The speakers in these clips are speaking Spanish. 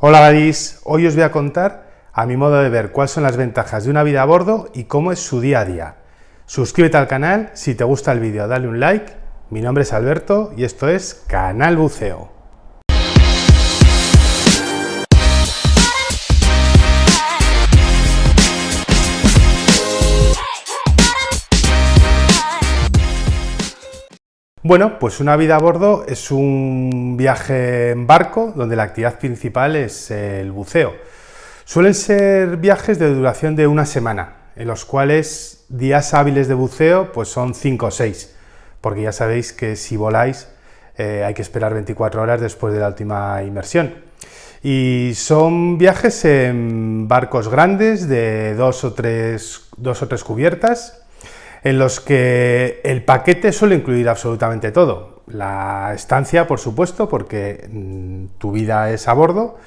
Hola Gadis, hoy os voy a contar, a mi modo de ver, cuáles son las ventajas de una vida a bordo y cómo es su día a día. Suscríbete al canal, si te gusta el vídeo dale un like, mi nombre es Alberto y esto es Canal Buceo. Bueno, pues una vida a bordo es un viaje en barco donde la actividad principal es el buceo. Suelen ser viajes de duración de una semana, en los cuales días hábiles de buceo pues son 5 o 6, porque ya sabéis que si voláis hay que esperar 24 horas después de la última inmersión. Y son viajes en barcos grandes de dos o tres cubiertas, en los que el paquete suele incluir absolutamente todo. La estancia, por supuesto, porque tu vida es a bordo,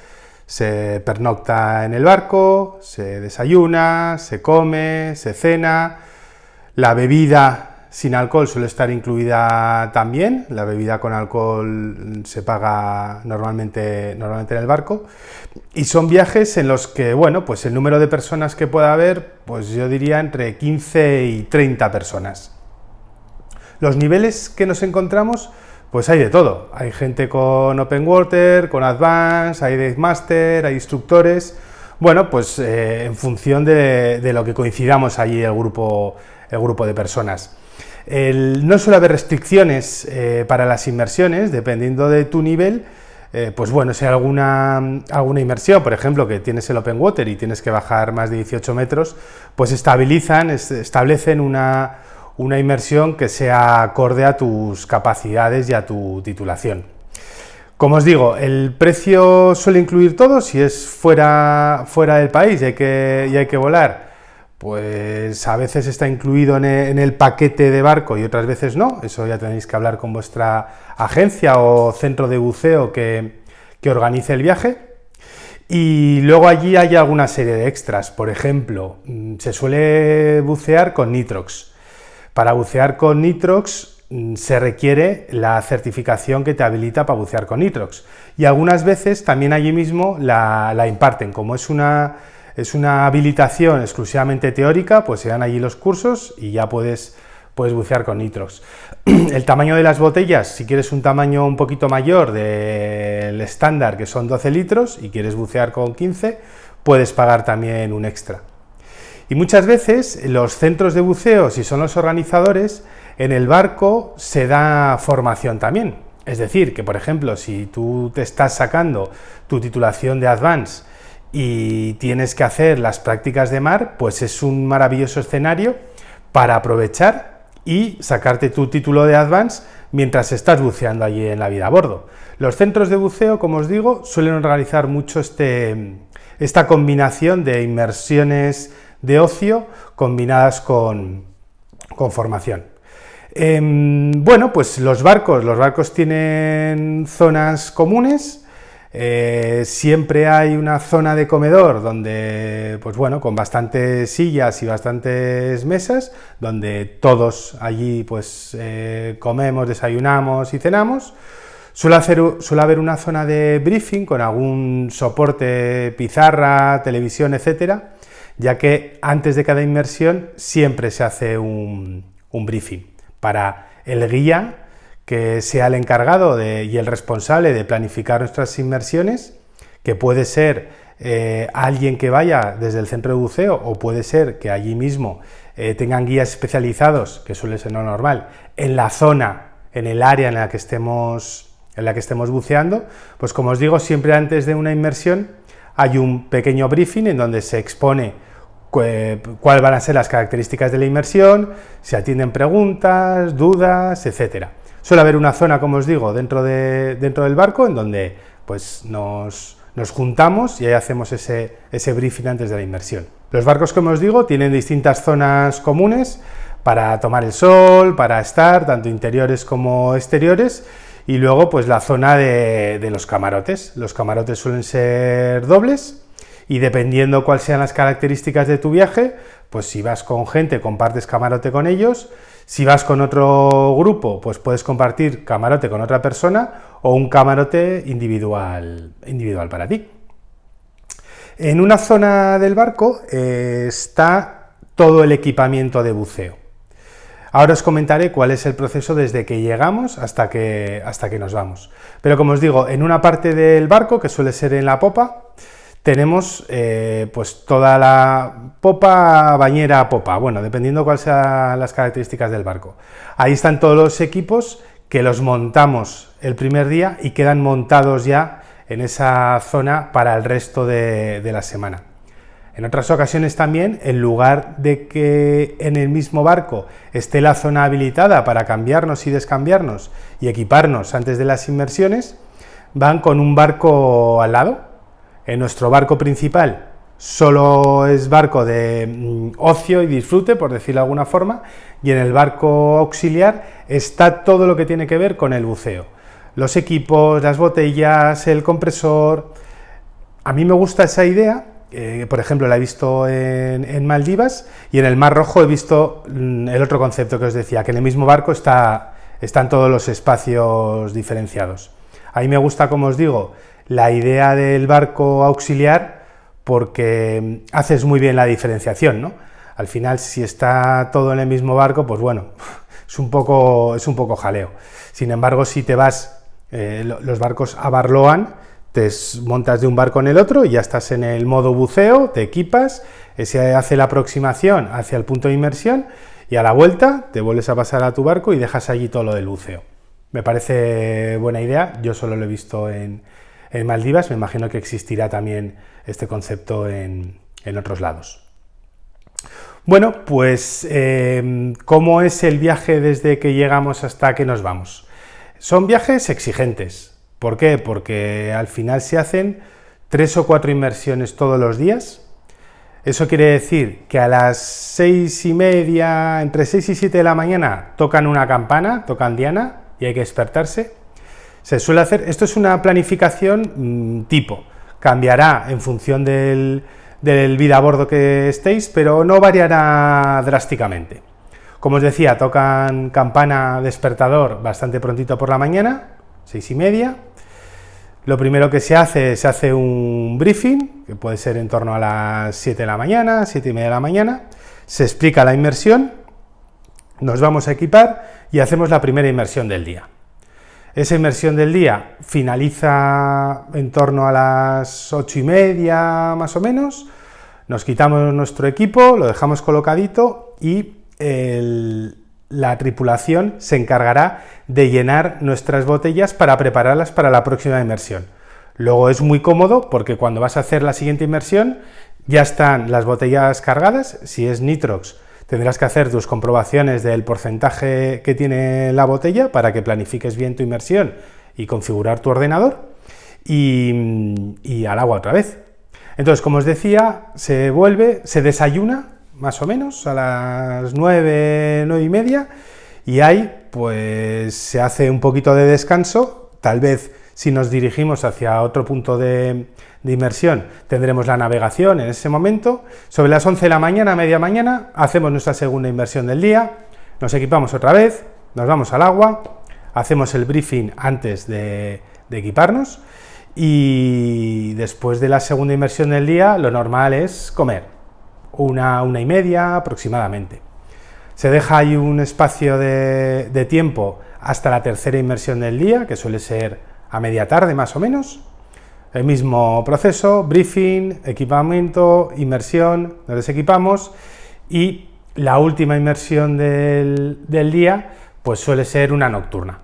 se pernocta en el barco, se desayuna, se come, se cena, la bebida sin alcohol suele estar incluida también, la bebida con alcohol se paga normalmente en el barco, y son viajes en los que, bueno, pues el número de personas que pueda haber, pues yo diría entre 15 y 30 personas. Los niveles que nos encontramos, pues hay de todo, hay gente con Open Water, con Advance, hay Dive Master, hay instructores, bueno, pues en función de lo que coincidamos allí el grupo de personas. No suele haber restricciones para las inmersiones, dependiendo de tu nivel, pues bueno, si hay alguna inmersión, por ejemplo, que tienes el Open Water y tienes que bajar más de 18 metros, pues establecen una inmersión que sea acorde a tus capacidades y a tu titulación. Como os digo, el precio suele incluir todo, si es fuera del país y hay que volar, pues a veces está incluido en el paquete de barco y otras veces no, eso ya tenéis que hablar con vuestra agencia o centro de buceo que organice el viaje. Y luego allí hay alguna serie de extras, por ejemplo, se suele bucear con Nitrox. Para bucear con Nitrox se requiere la certificación que te habilita para bucear con Nitrox y algunas veces también allí mismo la imparten, como es una habilitación exclusivamente teórica, pues se dan allí los cursos y ya puedes bucear con Nitrox. El tamaño de las botellas, si quieres un tamaño un poquito mayor del estándar, que son 12 litros, y quieres bucear con 15, puedes pagar también un extra. Y muchas veces los centros de buceo, si son los organizadores, en el barco se da formación también. Es decir, que por ejemplo, si tú te estás sacando tu titulación de Advance y tienes que hacer las prácticas de mar, pues es un maravilloso escenario para aprovechar y sacarte tu título de Advance mientras estás buceando allí en la vida a bordo. Los centros de buceo, como os digo, suelen organizar mucho esta combinación de inmersiones de ocio combinadas con formación. Bueno, pues los barcos tienen zonas comunes. Siempre hay una zona de comedor donde, pues bueno, con bastantes sillas y bastantes mesas, donde todos allí pues comemos, desayunamos y cenamos. Suele haber una zona de briefing con algún soporte, pizarra, televisión, etcétera, ya que antes de cada inmersión siempre se hace un briefing para el guía, que sea el encargado y el responsable de planificar nuestras inmersiones, que puede ser alguien que vaya desde el centro de buceo o puede ser que allí mismo tengan guías especializados, que suele ser lo normal, en la zona, en el área en la que estemos buceando. Pues como os digo, siempre antes de una inmersión hay un pequeño briefing en donde se expone cuáles van a ser las características de la inmersión, se atienden preguntas, dudas, etcétera. Suele haber una zona, como os digo, dentro del barco en donde pues nos juntamos y ahí hacemos ese briefing antes de la inmersión. Los barcos, como os digo, tienen distintas zonas comunes para tomar el sol, para estar, tanto interiores como exteriores, y luego pues la zona de los camarotes. Los camarotes suelen ser dobles y dependiendo cuáles sean las características de tu viaje, pues si vas con gente compartes camarote con ellos, si vas con otro grupo pues puedes compartir camarote con otra persona o un camarote individual para ti. En una zona del barco está todo el equipamiento de buceo. Ahora os comentaré cuál es el proceso desde que llegamos hasta que nos vamos. Pero como os digo, en una parte del barco, que suele ser en la popa, tenemos pues toda la popa, bañera, popa, bueno, dependiendo cuáles sean las características del barco. Ahí están todos los equipos que los montamos el primer día y quedan montados ya en esa zona para el resto de la semana. En otras ocasiones también, en lugar de que en el mismo barco esté la zona habilitada para cambiarnos y descambiarnos y equiparnos antes de las inmersiones, van con un barco al lado. En nuestro barco principal solo es barco de ocio y disfrute, por decirlo de alguna forma, y en el barco auxiliar está todo lo que tiene que ver con el buceo. Los equipos, las botellas, el compresor. A mí me gusta esa idea. Por ejemplo, la he visto en Maldivas, y en el Mar Rojo he visto el otro concepto que os decía, que en el mismo barco están todos los espacios diferenciados. A mí me gusta, como os digo, la idea del barco auxiliar, porque haces muy bien la diferenciación, ¿no? Al final, si está todo en el mismo barco, pues bueno, es un poco jaleo. Sin embargo, si te vas, los barcos abarloan, te montas de un barco en el otro y ya estás en el modo buceo, te equipas, se hace la aproximación hacia el punto de inmersión y a la vuelta te vuelves a pasar a tu barco y dejas allí todo lo del buceo. Me parece buena idea, yo solo lo he visto en Maldivas, me imagino que existirá también este concepto en otros lados. Bueno, pues ¿cómo es el viaje desde que llegamos hasta que nos vamos? Son viajes exigentes. ¿Por qué? Porque al final se hacen 3 o 4 inmersiones todos los días. Eso quiere decir que a las 6:30, entre 6 y 7 de la mañana, tocan una campana, tocan diana y hay que despertarse. Se suele hacer, esto es una planificación tipo, cambiará en función del vida a bordo que estéis, pero no variará drásticamente. Como os decía, tocan campana, despertador bastante prontito por la mañana, 6:30. Lo primero que se hace un briefing, que puede ser en torno a las 7 de la mañana, 7:30 de la mañana, se explica la inmersión, nos vamos a equipar y hacemos la primera inmersión del día. Esa inmersión del día finaliza en torno a las 8:30 más o menos, nos quitamos nuestro equipo, lo dejamos colocadito y la tripulación se encargará de llenar nuestras botellas para prepararlas para la próxima inmersión. Luego es muy cómodo porque cuando vas a hacer la siguiente inmersión ya están las botellas cargadas. Si es nitrox, tendrás que hacer tus comprobaciones del porcentaje que tiene la botella para que planifiques bien tu inmersión y configurar tu ordenador, y al agua otra vez. Entonces, como os decía, se desayuna más o menos a las 9, 9:30, y ahí pues se hace un poquito de descanso. Tal vez si nos dirigimos hacia otro punto de inmersión tendremos la navegación en ese momento. Sobre las 11 de la mañana, media mañana, hacemos nuestra segunda inmersión del día, nos equipamos otra vez, nos vamos al agua, hacemos el briefing antes de equiparnos, y después de la segunda inmersión del día lo normal es comer, 1:30 aproximadamente. Se deja ahí un espacio de tiempo hasta la tercera inmersión del día, que suele ser a media tarde más o menos. El mismo proceso, briefing, equipamiento, inmersión, nos desequipamos, y la última inmersión del día pues suele ser una nocturna.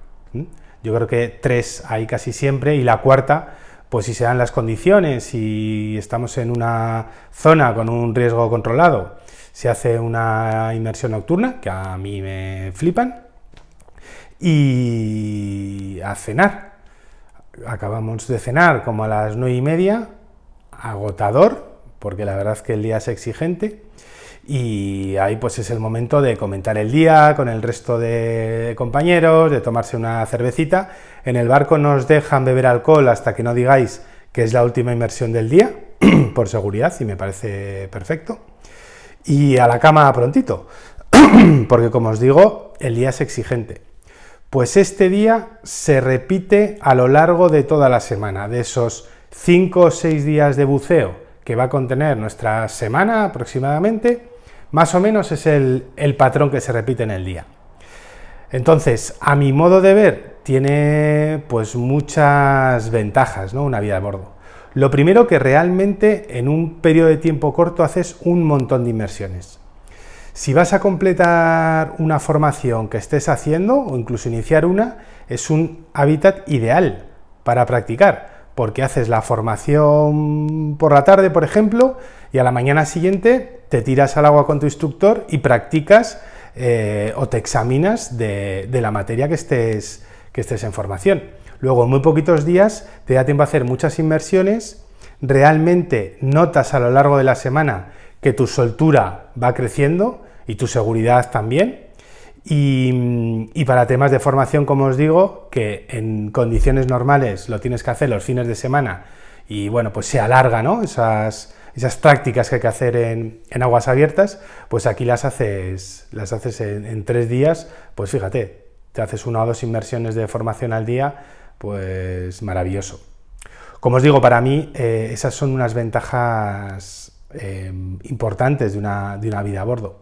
Yo creo que 3 hay casi siempre, y la cuarta, pues si se dan las condiciones y estamos en una zona con un riesgo controlado, se hace una inmersión nocturna, que a mí me flipan, y a cenar. Acabamos de cenar como a las 9:30, agotador, porque la verdad es que el día es exigente, y ahí pues es el momento de comentar el día con el resto de compañeros, de tomarse una cervecita. En el barco nos dejan beber alcohol hasta que no digáis que es la última inmersión del día, por seguridad, y me parece perfecto. Y a la cama prontito, porque como os digo, el día es exigente. Pues este día se repite a lo largo de toda la semana. De esos 5 o 6 días de buceo que va a contener nuestra semana aproximadamente, más o menos es el patrón que se repite en el día. Entonces, a mi modo de ver, tiene pues muchas ventajas, ¿no?, una vida a bordo. Lo primero, que realmente en un periodo de tiempo corto haces un montón de inmersiones. Si vas a completar una formación que estés haciendo o incluso iniciar una, es un hábitat ideal para practicar, porque haces la formación por la tarde, por ejemplo, y a la mañana siguiente te tiras al agua con tu instructor y practicas o te examinas de la materia que estés en formación. Luego, en muy poquitos días te da tiempo a hacer muchas inmersiones, realmente notas a lo largo de la semana que tu soltura va creciendo y tu seguridad también. Y para temas de formación, como os digo, que en condiciones normales lo tienes que hacer los fines de semana y bueno, pues se alarga, ¿no?, esas prácticas que hay que hacer en aguas abiertas, pues aquí las haces en 3 días, pues fíjate, te haces 1 o 2 inmersiones de formación al día, pues maravilloso. Como os digo, para mí esas son unas ventajas importantes de una vida a bordo.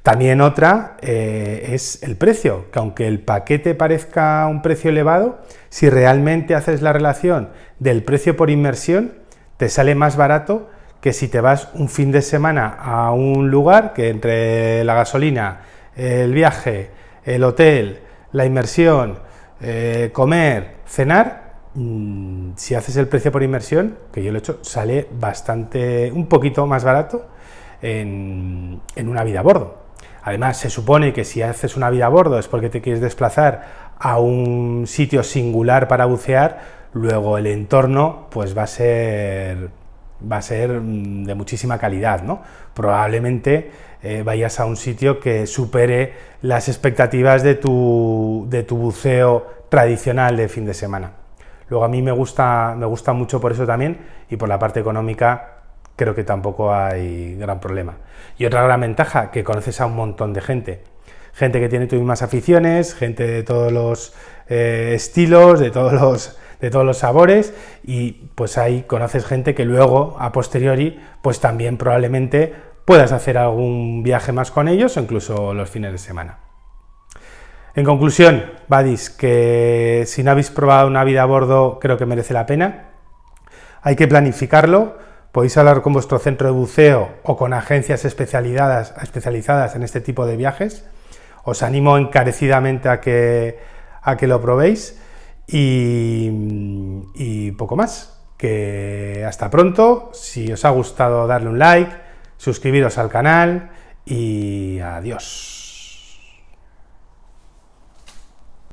También otra es el precio, que aunque el paquete parezca un precio elevado, si realmente haces la relación del precio por inmersión, te sale más barato que si te vas un fin de semana a un lugar que entre la gasolina, el viaje, el hotel, la inmersión, comer, cenar, si haces el precio por inmersión, que yo lo he hecho, sale un poquito más barato en una vida a bordo. Además, se supone que si haces una vida a bordo es porque te quieres desplazar a un sitio singular para bucear, luego el entorno pues va a ser de muchísima calidad, ¿no? Probablemente vayas a un sitio que supere las expectativas de tu buceo tradicional de fin de semana. Luego a mí me gusta mucho por eso también, y por la parte económica creo que tampoco hay gran problema. Y otra gran ventaja, que conoces a un montón de gente que tiene tus mismas aficiones, gente de todos los estilos, de todos los sabores, y pues ahí conoces gente que luego, a posteriori, pues también probablemente puedas hacer algún viaje más con ellos o incluso los fines de semana. En conclusión, buddies, que si no habéis probado una vida a bordo, creo que merece la pena. Hay que planificarlo. Podéis hablar con vuestro centro de buceo o con agencias especializadas en este tipo de viajes. Os animo encarecidamente a que lo probéis y poco más. Que hasta pronto. Si os ha gustado, darle un like, suscribiros al canal y adiós.